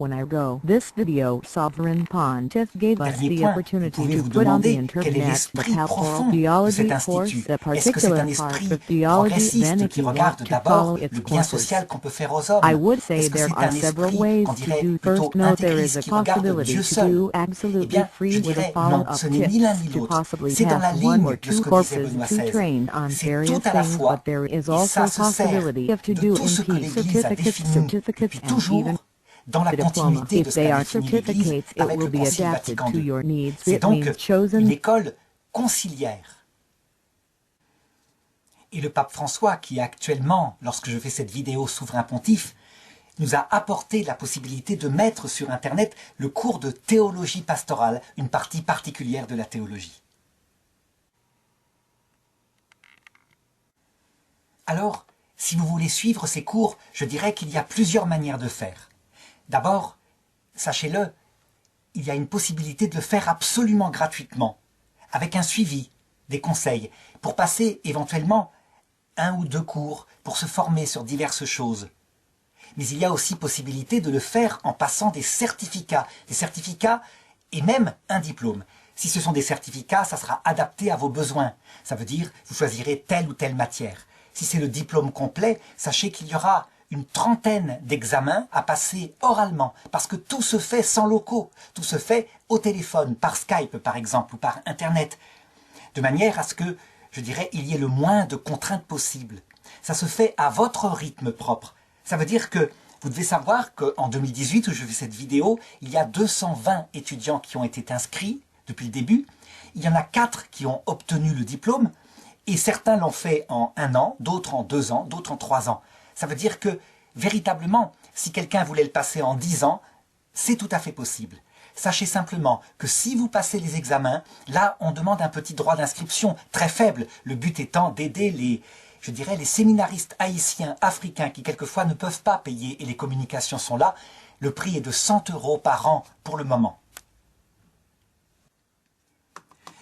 when I go. This video Sovereign Pontiff gave us Dernier the point, opportunity vous pouvez to vous put on the demander quel est internet the l'esprit pastoral profond de theology cet course, institut. the Est-ce que c'est particular un part esprit of theology, then progressiste if qui you want regarde to d'abord follow its le bien courses. social qu'on peut faire aux hommes? I would say Est-ce que there c'est are un several esprit, ways qu'on to dirait do. plutôt First note there is intégriste a qui regarde possibility Dieu to seul? do Eh absolutely bien, free je with a dirais non, follow-up ce n'est ni l'un ni tips to l'autre. possibly C'est dans la pass one ligne or de ce two que disait courses Benoît to XVI. train on C'est various tout à la things, fois, but there is et also ça se sert possibility to de do tout ce que NP l'Église a certificates, défini certificates, depuis and even toujours, dans la the diploma. continuité de If ce they qu'a are défini l'Église certificates, it avec will le be Concile adapted Vatican to II. your needs. C'est It donc means une chosen école conciliaire. Et le pape François, qui actuellement, lorsque je fais cette vidéo souverain pontife, nous a apporté la possibilité de mettre sur Internet le cours de théologie pastorale, une partie particulière de la théologie. Alors, si vous voulez suivre ces cours, je dirais qu'il y a plusieurs manières de faire. D'abord, sachez-le, il y a une possibilité de le faire absolument gratuitement, avec un suivi, des conseils, pour passer éventuellement 1 ou 2 cours, pour se former sur diverses choses. Mais il y a aussi possibilité de le faire en passant des certificats et même un diplôme. Si ce sont des certificats, ça sera adapté à vos besoins. Ça veut dire, vous choisirez telle ou telle matière. Si c'est le diplôme complet, sachez qu'il y aura une trentaine d'examens à passer oralement, parce que tout se fait sans locaux, tout se fait au téléphone, par Skype par exemple, ou par Internet, de manière à ce que, je dirais, il y ait le moins de contraintes possibles. Ça se fait à votre rythme propre. Ça veut dire que vous devez savoir qu'en 2018, où je fais cette vidéo, il y a 220 étudiants qui ont été inscrits depuis le début. Il y en a 4 qui ont obtenu le diplôme, et certains l'ont fait en 1 an, d'autres en 2 ans, d'autres en 3 ans. Ça veut dire que, véritablement, si quelqu'un voulait le passer en 10 ans, c'est tout à fait possible. Sachez simplement que si vous passez les examens, là, on demande un petit droit d'inscription très faible, le but étant d'aider les séminaristes haïtiens, africains, qui quelquefois ne peuvent pas payer, et les communications sont là. Le prix est de 100 € par an pour le moment.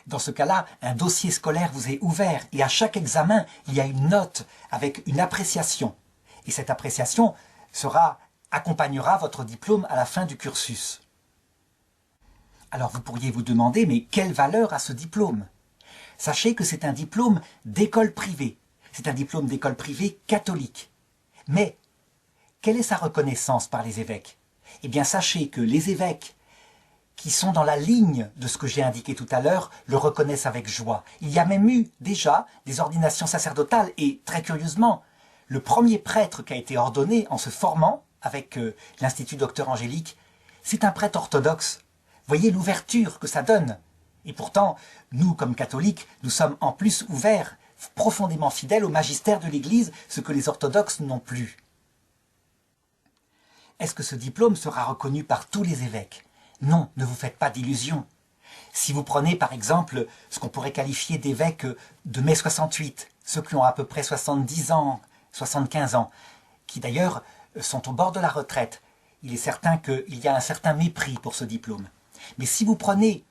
Dans ce cas-là, un dossier scolaire vous est ouvert, et à chaque examen, il y a une note avec une appréciation. Et cette appréciation accompagnera votre diplôme à la fin du cursus. Alors vous pourriez vous demander, mais quelle valeur a ce diplôme? Sachez que c'est un diplôme d'école privée. C'est un diplôme d'école privée catholique. Mais, quelle est sa reconnaissance par les évêques? Eh bien, sachez que les évêques qui sont dans la ligne de ce que j'ai indiqué tout à l'heure le reconnaissent avec joie. Il y a même eu déjà des ordinations sacerdotales et, très curieusement, le premier prêtre qui a été ordonné en se formant avec l'Institut Docteur Angélique, c'est un prêtre orthodoxe. Voyez l'ouverture que ça donne. Et pourtant, nous, comme catholiques, nous sommes en plus ouverts, profondément fidèles au magistère de l'Église, ce que les orthodoxes n'ont plus. Est-ce que ce diplôme sera reconnu par tous les évêques? Non, ne vous faites pas d'illusions. Si vous prenez par exemple ce qu'on pourrait qualifier d'évêques de mai 68, ceux qui ont à peu près 70 ans, 75 ans, qui d'ailleurs sont au bord de la retraite, il est certain qu'il y a un certain mépris pour ce diplôme. Mais si vous prenez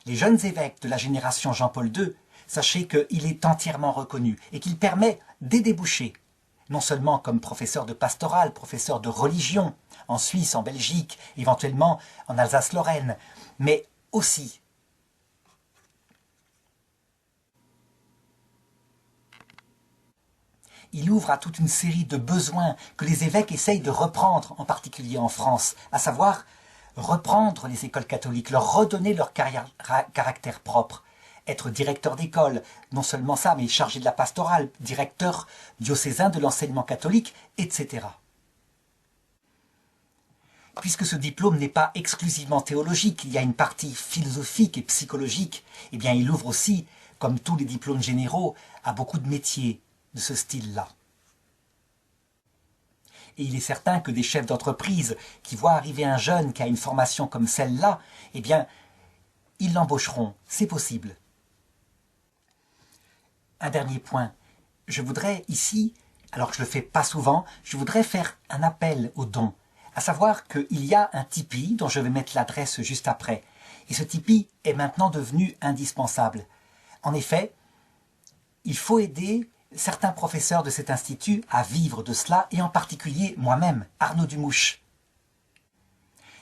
les jeunes évêques de la génération Jean-Paul II, sachez qu'il est entièrement reconnu et qu'il permet des débouchés, non seulement comme professeur de pastoral, professeur de religion, en Suisse, en Belgique, éventuellement en Alsace-Lorraine, mais aussi il ouvre à toute une série de besoins que les évêques essayent de reprendre, en particulier en France, à savoir reprendre les écoles catholiques, leur redonner leur caractère propre, être directeur d'école, non seulement ça, mais chargé de la pastorale, directeur diocésain de l'enseignement catholique, etc. Puisque ce diplôme n'est pas exclusivement théologique, il y a une partie philosophique et psychologique, eh bien il ouvre aussi, comme tous les diplômes généraux, à beaucoup de métiers de ce style-là. Et il est certain que des chefs d'entreprise qui voient arriver un jeune qui a une formation comme celle-là, eh bien, ils l'embaucheront, c'est possible. Un dernier point, je voudrais ici, alors que je le fais pas souvent, je voudrais faire un appel aux dons. À savoir qu'il y a un Tipeee, dont je vais mettre l'adresse juste après. Et ce Tipeee est maintenant devenu indispensable. En effet, il faut aider certains professeurs de cet institut à vivre de cela, et en particulier moi-même, Arnaud Dumouche.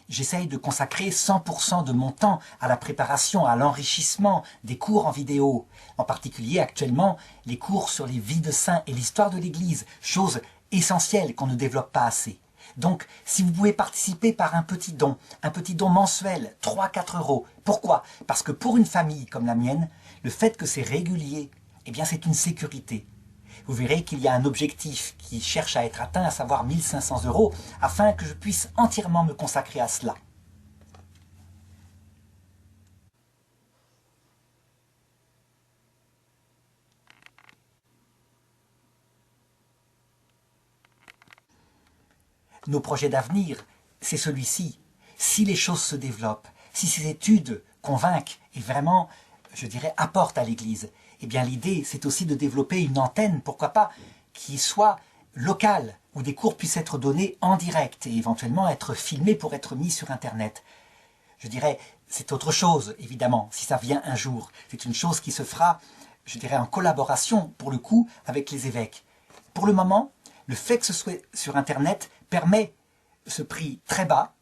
J'essaye de consacrer 100% de mon temps à la préparation, à l'enrichissement des cours en vidéo. En particulier, actuellement, les cours sur les vies de saints et l'histoire de l'Église, chose essentielle qu'on ne développe pas assez. Donc, si vous pouvez participer par un petit don mensuel, 3-4 €. Pourquoi? Parce que pour une famille comme la mienne, le fait que c'est régulier, eh bien c'est une sécurité. Vous verrez qu'il y a un objectif qui cherche à être atteint, à savoir 1 500 €, afin que je puisse entièrement me consacrer à cela. nos projets d'avenir, c'est celui-ci. Si les choses se développent, si ces études convainquent et vraiment, je dirais, apportent à l'Église, eh bien l'idée, c'est aussi de développer une antenne, pourquoi pas, qui soit locale, où des cours puissent être donnés en direct et éventuellement être filmés pour être mis sur Internet. Je dirais, c'est autre chose, évidemment, si ça vient un jour. C'est une chose qui se fera, je dirais, en collaboration, pour le coup, avec les évêques. Pour le moment, le fait que ce soit sur Internet permet ce prix très bas,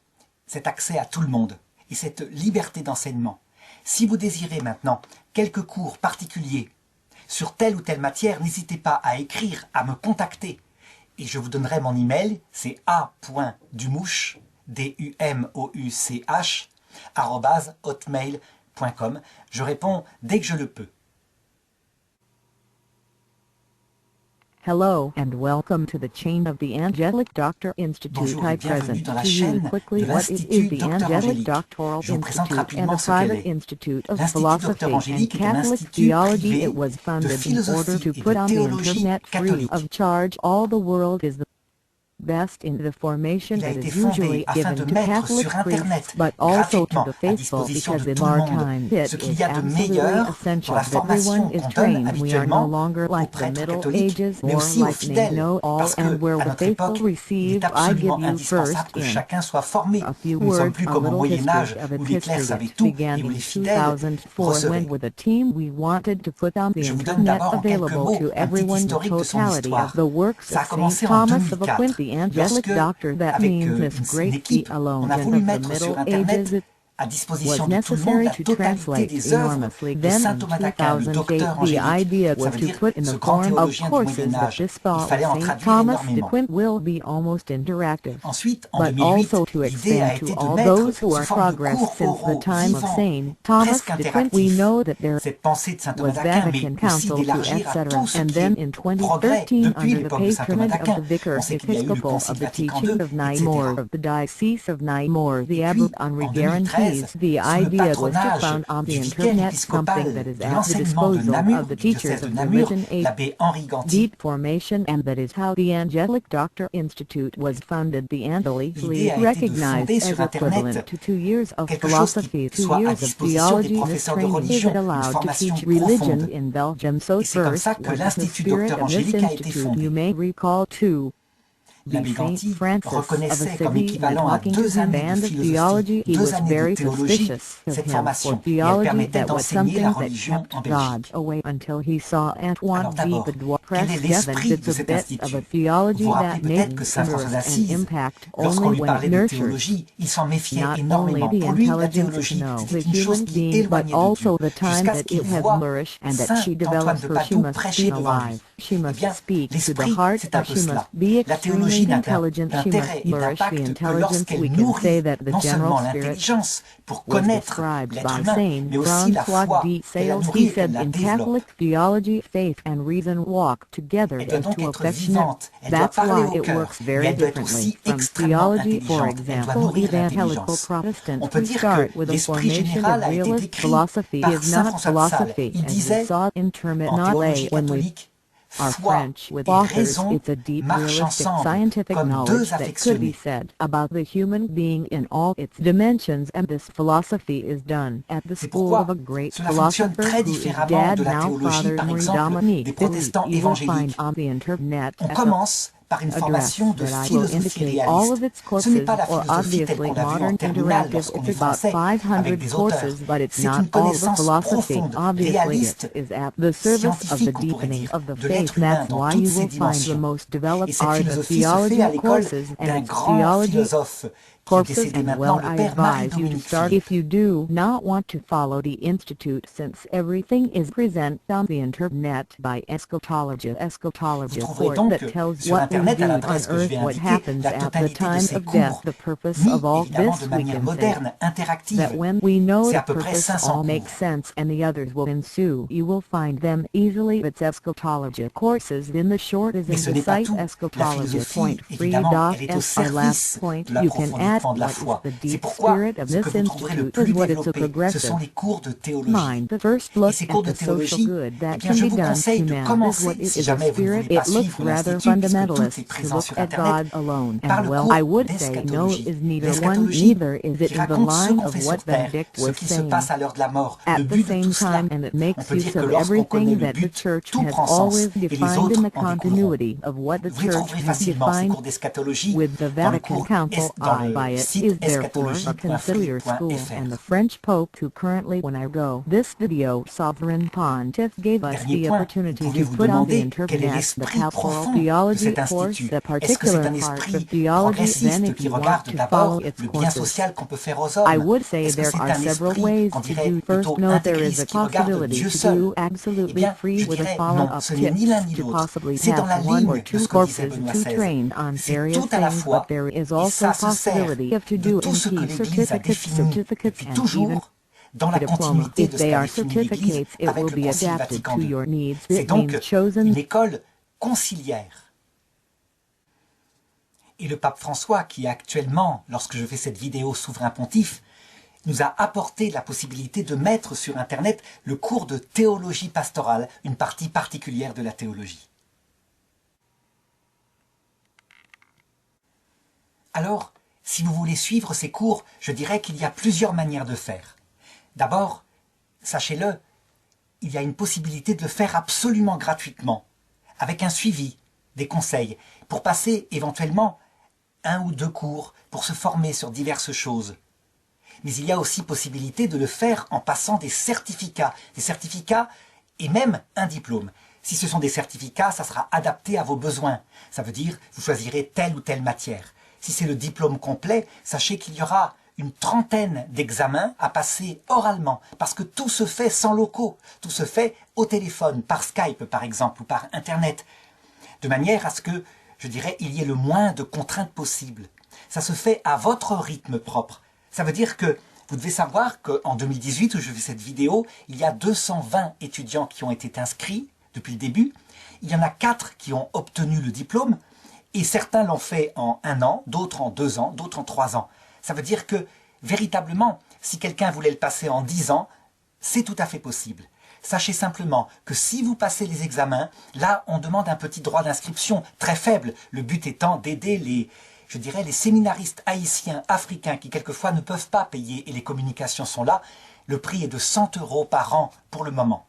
cet accès à tout le monde et cette liberté d'enseignement. Si vous désirez maintenant quelques cours particuliers sur telle ou telle matière, n'hésitez pas à écrire, à me contacter. Et je vous donnerai mon email, c'est a.dumouch, D-U-M-O-U-C-H, @hotmail.com. Je réponds dès que je le peux. Hello and welcome to the chain of the Angelic Doctor Institute. Bonjour et I bienvenue present dans la to you chaîne quickly de what it l'Institut is the Docteur Angelic Angélique. Doctoral Je vous présente Institute and rapidement a ce qu'elle private est. institute of L'Institut philosophy Docteur and Angélique est un Catholic institut theology. privé It was de founded in order philosophie to et put de on the théologie internet free catholique. of charge all the world is the best in the formation Il a that été is fondé usually afin given de to mettre Catholic sur Internet priests, but also to gratuitement the à faithful, disposition because de in tout le our monde time ce it qu'il is y a de absolutely meilleur dans essential la that formation everyone is qu'on donne trained. We are no habituellement longer aux like the prêtres Middle catholiques, Ages mais or aussi aux like they fidèles, know all, parce and que where à the notre faithful époque, il est receive. I absolument give you indispensable first que in chacun soit formé. a few Nous ne sommes words plus a comme au little Moyen history Âge of où its les clercs history savaient that tout began et où in les fidèles 2004 when recevaient. with a team we wanted to put on the Je vous donne internet d'abord en quelques available mots to un petit everyone the historique de son totality of histoire. the works Ça a of Saint commencé en Thomas of 2004, Aquin, the angelic lorsque, doctor. That avec means this une great équipe, on a theologian voulu of the mettre sur Middle Internet Ages. It à disposition was de tout le monde necessary la to totalité translate des œuvres enormously. de Then saint in Thomas d'Aquin, le 2008 docteur the angélique. idea Ça was veut to dire put in ce the grand form of théologien du courses Moyen that Âge. this Il thought fallait of en Saint traduire Thomas de énormément. Aquin will be almost interactive. Ensuite, en But 2008, also to l'idée a expand to été de all mettre those who sous are forme de progressed cours since the oraux, time of vivants, Saint Thomas presque de Aquin. We interactifs. know that there Cette pensée de saint Thomas was d'Aquin, Vatican mais aussi Council II, d'élargir à etc. tout ce And qui then est in progrès 2013, depuis under the l'époque de saint Thomas patronage of d'Aquin. the vicar On sait qu'il y a eu le episcopal Concile of the Vatican teaching II, of etc. Namur of the Diocese of Namur, the Et Abbot puis, Henri en guarantees 2013, the sous le idea was to patronage found on the du vicaire internet something épiscopal that is de at the l'enseignement de disposal Namur, of the du diocèse teachers de of Namur, religion, a l'abbé Henri Ganti. deep formation, and that is how the Angelic Doctor Institute was founded. The Angelically L'idée a été de recognized fonder as sur Internet equivalent to 2 years of quelque chose philosophy, qui 2 soit à years of disposition des theology. This professeurs de training religion, isn't une allowed to formation teach religion profonde. in Belgium. So Et c'est comme first ça que was the l'Institut spirit Docteur of this Angélique a été institute. fondé. You may recall too. L'abbé Saint Ganti Francis of reconnaissait comme Assisi, when équivalent à talking to 2 his années de band of philosophie, theology, he 2 was années de very théologie, suspicious of cette him, formation, for et elle theology permettait that was d'enseigner la something that religion en kept Belgique. God away until he saw Antoine Alors d'abord, Vivadois quel press est l'esprit bits de of cet bit of a institut? theology Vous vous that rappelez made peut-être que saint François humorous and d'Assise, impact lorsqu'on only lui when it parlait de nurtures théologie, il s'en méfiait not only énormément. the Pour lui, la intelligence to théologie, know c'était the une chose human qui being, but éloignait de also Dieu, the time jusqu'à ce that qu'il it has voit nourished and that saint she Antoine develops, de for she Padoue must prêcher be devant lui. alive. She Eh must bien, speak to the l'esprit, heart, c'est un or peu she cela. must be La théologie extremely n'a intelligent. She d'intérêt must et nourish the d'impact que intelligence. lorsqu'elle We can say nourrit that the non general seulement spirit l'intelligence pour was connaître described l'être by humain, Saint mais aussi la François foi, de qu'elle la Sales. nourrit He et qu'elle said, la in développe. Catholic theology, faith and reason walk together Elle doit as donc two être affectionate. vivante, elle doit That's parler why au it cœur, works mais very elle doit être differently aussi from extrêmement theology. For intelligente. Elle doit example, nourrir evangelical l'intelligence. Protestants On peut who dire start que with a l'esprit formation général of a été realist décrit philosophy par is saint not François de Sales. philosophy Il as we disait, saw intermit en not théologie lay when we catholique, are foi French with et authors. raison It's a deep marchent realistic ensemble scientific comme knowledge deux that could be affectionnés. said about the human being in all its dimensions, and this philosophy is done at the C'est school of pourquoi a great cela fonctionne philosopher très who is différemment dead de la now, théologie, Father par Marie exemple, Dominique. des protestants You will find évangéliques. on the internet On at the commence par une address formation de that I will philosophie indicate all réaliste. of its Ce courses, n'est pas la or philosophie telle obviously qu'on l'a vue en modern terminale interactive. lorsqu'on It's est about français avec 500 des auteurs. courses, but it's C'est not une all the connaissance philosophy. profonde, Obviously réaliste, it is at the service of the scientifique, on pourrait deepening dire, of the de faith. l'être humain That's dans why toutes you ses will find the dimensions. most Et developed cette are the philosophie se fait theology à l'école courses, and d'un its grand theology philosophe qui est courses, décédé and maintenant, well, le I père advise you to Marie-Dominique start. Philippe. If you do not want to follow the Institute, since everything is presented on the internet by eschatology. Vous Eschatology trouverez court donc that tells sur what we Internet, à do on l'adresse que je earth, vais what indiquer, happens la at the totalité de time ces of death. cours, The purpose mis of all évidemment this, de we manière can say, moderne, interactive. that when we know C'est the à peu près purpose 500 all cours. makes sense and the others will ensue, you will find them easily. It's eschatology courses. In the short is Mais in ce the n'est pas site tout. La eschatology. philosophie, Point free évidemment, dot elle est au s. Our last service point. de la You can profondité développement de la what is foi. the C'est deep pourquoi spirit of ce que this vous trouverez le institute is plus what it's a développé, ce progressive sont les cours de théologie. mind. The first Et look ces at cours de the social théologie, good eh that bien, can je be vous done conseille to de man is commencer, what it si is a jamais vous ne spirit. voulez pas It looks suivre rather l'Institut, puisque tout est fundamentalist to présent look sur at Internet, God alone. par And le well, cours I would say no d'eschatologie. is neither one, L'eschatologie neither is it qui in the raconte ce line qu'on of fait what sur Terre, Benedict ce was qui se passe saying. à l'heure de la mort, At le the but de same tout cela. time, and it On makes peut dire use que of lorsqu'on connaît everything le that the but, church tout has prend always sens, et les defined autres in the en découleront. continuity of what the Vous les church trouverez has facilement, ces defined cours d'eschatologie, with the dans le Vatican cours Council. dans I, le by it, site is therefore a conciliar school, and the eschatologie.free.fr. French Pope who currently when I go. This video Sovereign Pontiff gave us Dernier the point, vous opportunity pouvez to vous put on the demander quel est internet the l'esprit pastoral profond de theology cet course, institut. the Est-ce que c'est particular un part of esprit theology. Then progressiste if qui you want regarde to d'abord follow its le bien courses, social qu'on peut faire aux I hommes? would say Est-ce que there c'est are un several esprit ways qu'on to dirait do. plutôt First, note there is a intégriste qui regarde possibility Dieu to seul? do Eh absolutely bien, free je with a dirais follow-up non, ce n'est ni tips l'un ni to l'autre. possibly C'est dans pass la one or ligne de two ce que disait courses Benoît to XVI. train on C'est various tout à la things, fois, but there is et also ça se sert possibility of to de do tout in ce que key l'Église a défini certificates, depuis and even toujours, dans la diploma. continuité If de ce they qu'a are défini l'Église certificates, it avec will le be Concile adapted Vatican to II. your needs. C'est It means donc chosen. une école conciliaire. Et le pape François, qui actuellement, lorsque je fais cette vidéo Souverain Pontife, nous a apporté la possibilité de mettre sur Internet le cours de théologie pastorale, une partie particulière de la théologie. Alors, si vous voulez suivre ces cours, je dirais qu'il y a plusieurs manières de faire. D'abord, sachez-le, il y a une possibilité de le faire absolument gratuitement, avec un suivi, des conseils, pour passer éventuellement 1 ou 2 cours, pour se former sur diverses choses. Mais il y a aussi possibilité de le faire en passant des certificats et même un diplôme. Si ce sont des certificats, ça sera adapté à vos besoins. Ça veut dire, vous choisirez telle ou telle matière. Si c'est le diplôme complet, sachez qu'il y aura une trentaine d'examens à passer oralement, parce que tout se fait sans locaux, tout se fait au téléphone, par Skype par exemple, ou par Internet, de manière à ce que, je dirais, il y ait le moins de contraintes possibles. Ça se fait à votre rythme propre. Ça veut dire que vous devez savoir qu'en 2018, où je fais cette vidéo, il y a 220 étudiants qui ont été inscrits depuis le début. Il y en a 4 qui ont obtenu le diplôme, et certains l'ont fait en 1 an, d'autres en 2 ans, d'autres en 3 ans. Ça veut dire que, véritablement, si quelqu'un voulait le passer en 10 ans, c'est tout à fait possible. Sachez simplement que si vous passez les examens, là, on demande un petit droit d'inscription très faible, le but étant d'aider les séminaristes haïtiens, africains, qui quelquefois ne peuvent pas payer, et les communications sont là. Le prix est de 100 € par an pour le moment.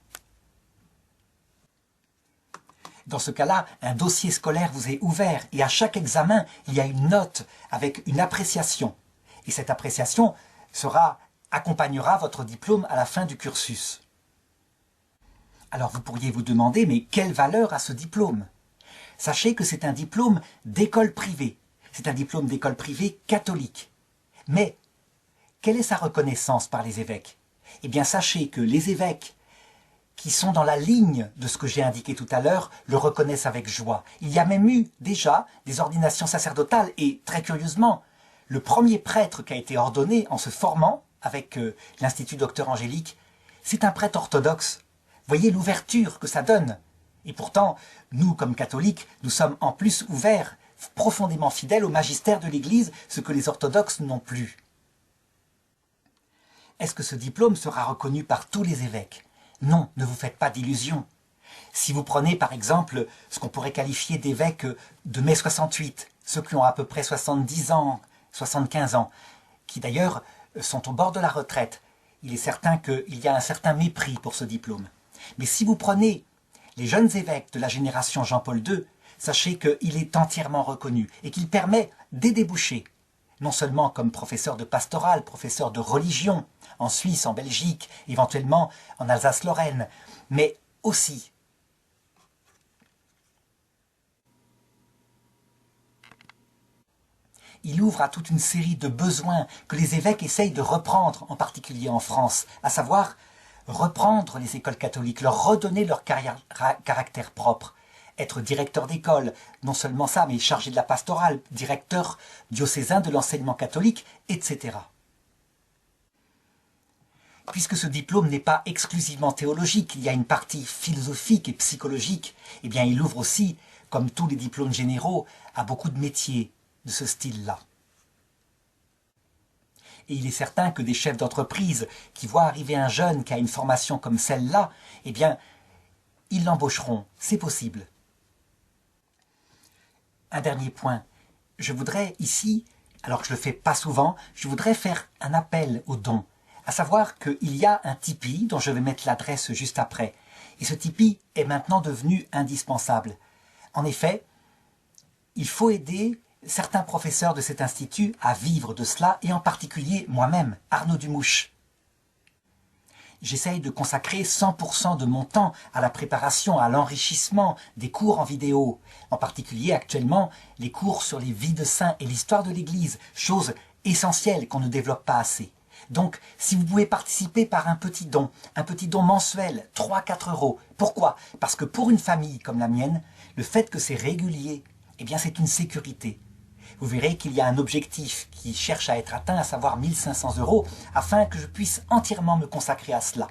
Dans ce cas-là, un dossier scolaire vous est ouvert et à chaque examen, il y a une note avec une appréciation. Et cette appréciation accompagnera votre diplôme à la fin du cursus. Alors vous pourriez vous demander, mais quelle valeur a ce diplôme? Sachez que c'est un diplôme d'école privée. C'est un diplôme d'école privée catholique. Mais, quelle est sa reconnaissance par les évêques? Eh bien, sachez que les évêques qui sont dans la ligne de ce que j'ai indiqué tout à l'heure, le reconnaissent avec joie. Il y a même eu déjà des ordinations sacerdotales et, très curieusement, le premier prêtre qui a été ordonné en se formant avec l'Institut Docteur Angélique, c'est un prêtre orthodoxe. Voyez l'ouverture que ça donne. Et pourtant, nous, comme catholiques, nous sommes en plus ouverts, profondément fidèles au magistère de l'Église, ce que les orthodoxes n'ont plus. Est-ce que ce diplôme sera reconnu par tous les évêques? Non, ne vous faites pas d'illusions. Si vous prenez par exemple ce qu'on pourrait qualifier d'évêques de mai 68, ceux qui ont à peu près 70 ans, 75 ans, qui d'ailleurs sont au bord de la retraite, il est certain qu'il y a un certain mépris pour ce diplôme. Mais si vous prenez les jeunes évêques de la génération Jean-Paul II, sachez qu'il est entièrement reconnu et qu'il permet des débouchés, non seulement comme professeur de pastoral, professeur de religion, en Suisse, en Belgique, éventuellement en Alsace-Lorraine, mais aussi il ouvre à toute une série de besoins que les évêques essayent de reprendre, en particulier en France, à savoir reprendre les écoles catholiques, leur redonner leur caractère propre, être directeur d'école, non seulement ça, mais chargé de la pastorale, directeur diocésain de l'enseignement catholique, etc. Puisque ce diplôme n'est pas exclusivement théologique, il y a une partie philosophique et psychologique, eh bien il ouvre aussi, comme tous les diplômes généraux, à beaucoup de métiers de ce style-là. Et il est certain que des chefs d'entreprise qui voient arriver un jeune qui a une formation comme celle-là, eh bien, ils l'embaucheront. C'est possible. Un dernier point. Je voudrais ici, alors que je le fais pas souvent, je voudrais faire un appel aux dons. À savoir qu'il y a un Tipeee, dont je vais mettre l'adresse juste après. Et ce Tipeee est maintenant devenu indispensable. En effet, il faut aider certains professeurs de cet institut à vivre de cela, et en particulier moi-même, Arnaud Dumouche. J'essaye de consacrer 100% de mon temps à la préparation, à l'enrichissement des cours en vidéo. En particulier, actuellement, les cours sur les vies de saints et l'histoire de l'Église, chose essentielle qu'on ne développe pas assez. Donc, si vous pouvez participer par un petit don mensuel, 3-4 euros. Pourquoi? Parce que pour une famille comme la mienne, le fait que c'est régulier, eh bien c'est une sécurité. Vous verrez qu'il y a un objectif qui cherche à être atteint, à savoir 1500 euros, afin que je puisse entièrement me consacrer à cela.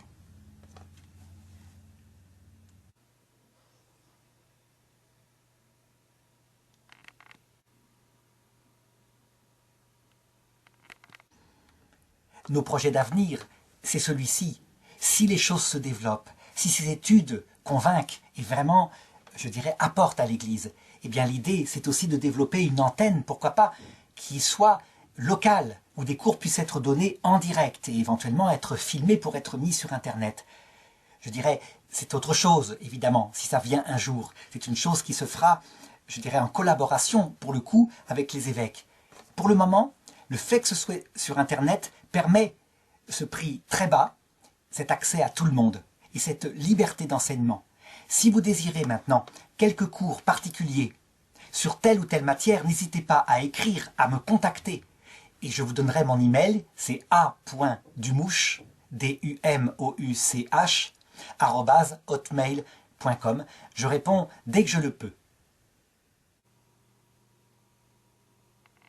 Nos projets d'avenir, c'est celui-ci. Si les choses se développent, si ces études convainquent et vraiment, je dirais, apportent à l'Église, eh bien l'idée, c'est aussi de développer une antenne, pourquoi pas, qui soit locale, où des cours puissent être donnés en direct et éventuellement être filmés pour être mis sur Internet. Je dirais, c'est autre chose, évidemment, si ça vient un jour. C'est une chose qui se fera, je dirais, en collaboration, pour le coup, avec les évêques. Pour le moment, le fait que ce soit sur Internet permet ce prix très bas, cet accès à tout le monde et cette liberté d'enseignement. Si vous désirez maintenant quelques cours particuliers sur telle ou telle matière, n'hésitez pas à écrire, à me contacter. Et je vous donnerai mon email, c'est a.dumouche, dumouch, @hotmail.com. Je réponds dès que je le peux.